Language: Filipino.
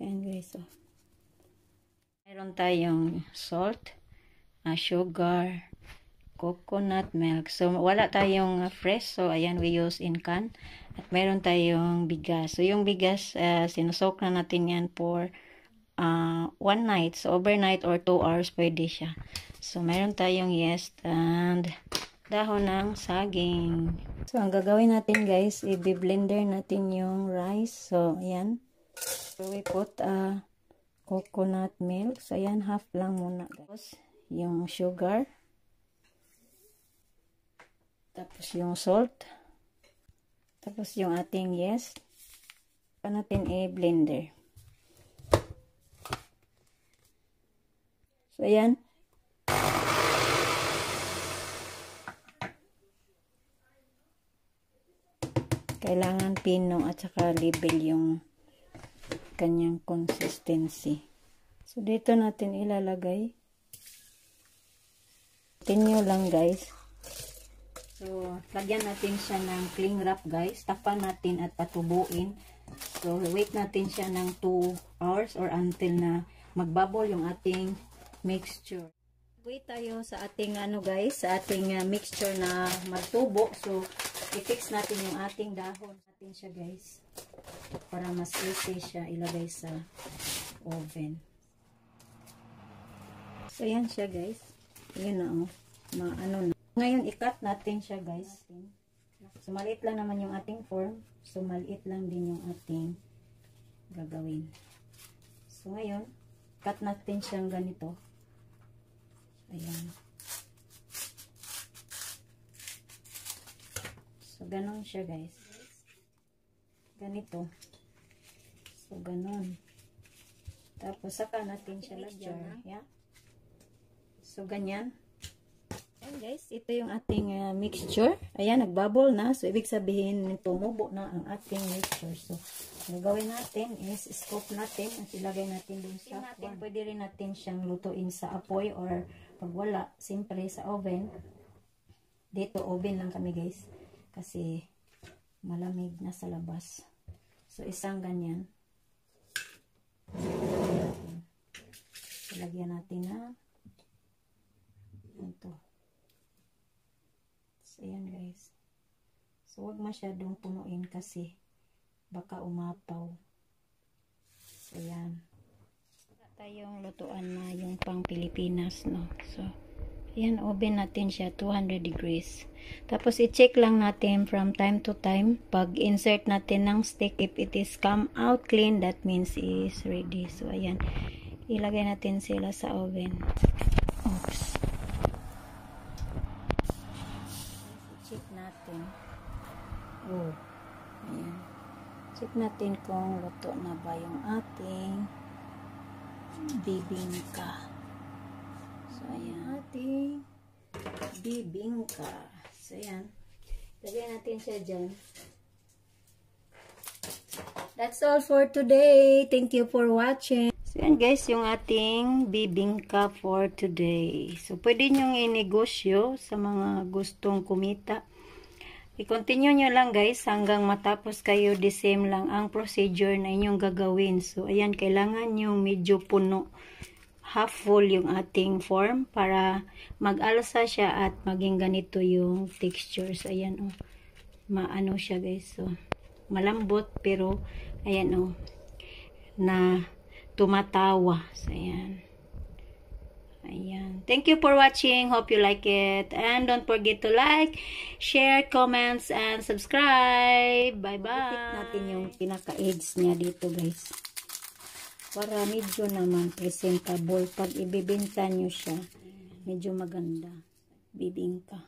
Ayan guys, oh. Meron tayong salt, sugar, coconut milk. So, wala tayong fresh. So, ayan, we use in can. At meron tayong bigas. So, yung bigas, sinusok na natin yan for 1 night. So, overnight or 2 hours pwede siya. So, meron tayong yeast and dahon ng saging. So, ang gagawin natin guys, i-blender natin yung rice. So, ayan. So, we put coconut milk. So, ayan, half lang muna guys. Yung sugar. Tapos yung salt. Tapos yung ating yeast. Pa natin i-blender. So, ayan. Kailangan pino at saka label yung kanyang consistency. So, dito natin ilalagay. Tinyo lang guys. So, lagyan natin siya ng cling wrap guys. Tapan natin at patubuin. So, wait natin siya ng 2 hours or until na magbubble yung ating mixture. Wait tayo sa ating guys, sa ating mixture na magtubo. So, i-fix natin yung ating dahon. Natin siya guys. Para mas easy siya ilagay sa oven. So, yan siya guys. Yan na oh. Na. Ngayon, i-cut natin siya guys. So, maliit lang naman yung ating form. So, maliit lang din yung ating gagawin. So, ngayon, cut natin siyang ganito. Ayan. So, ganon siya guys. Ganito. So, ganon. Tapos, saka natin siya lagyan. Yeah. So, ganyan. Ayan guys, ito yung ating mixture. Ayan, nagbubble na. So, ibig sabihin, tumubo na ang ating mixture. So, ang gagawin natin is scoop natin at ilagay natin dun sa natin. Pwede rin natin siyang lutuin sa apoy or pag wala, simple sa oven. Dito, oven lang kami guys. Kasi, malamig na sa labas. So, isang ganyan. Ilagyan natin na ito. So, ayan guys. So, huwag masyadong punuin kasi baka umapaw. So, ayan. Wala tayong lutuan na yung pang Pilipinas, no? So, ayan, oven natin siya, 200 degrees. Tapos, i-check lang natin from time to time. Pag insert natin ng stick, if it is come out clean, that means it is ready. So, ayan. Ilagay natin sila sa oven. Oops. Check natin. Oh, ayan. Check natin kung luto na ba yung ating bibingka. So, ayan. Ating bibingka. So, ayan. Lagyan natin siya dyan. That's all for today. Thank you for watching. So, yan guys, yung ating bibingka for today. So, pwede nyong inegosyo sa mga gustong kumita. I-continue nyo lang guys hanggang matapos kayo. The same lang ang procedure na inyong gagawin. So, ayan, kailangan yung medyo puno. Half full yung ating form para mag-alsa siya at maging ganito yung texture. So, ayan oh. Maano siya guys. So, malambot pero, ayan oh. Na tumatawa. So, ayan. Ayan. Thank you for watching. Hope you like it. And don't forget to like, share, comments, and subscribe. Bye-bye. Ipit natin yung pinaka-edge niya dito, guys. Para medyo naman presentable. Pag ibibinta nyo siya, medyo maganda. Bibingka.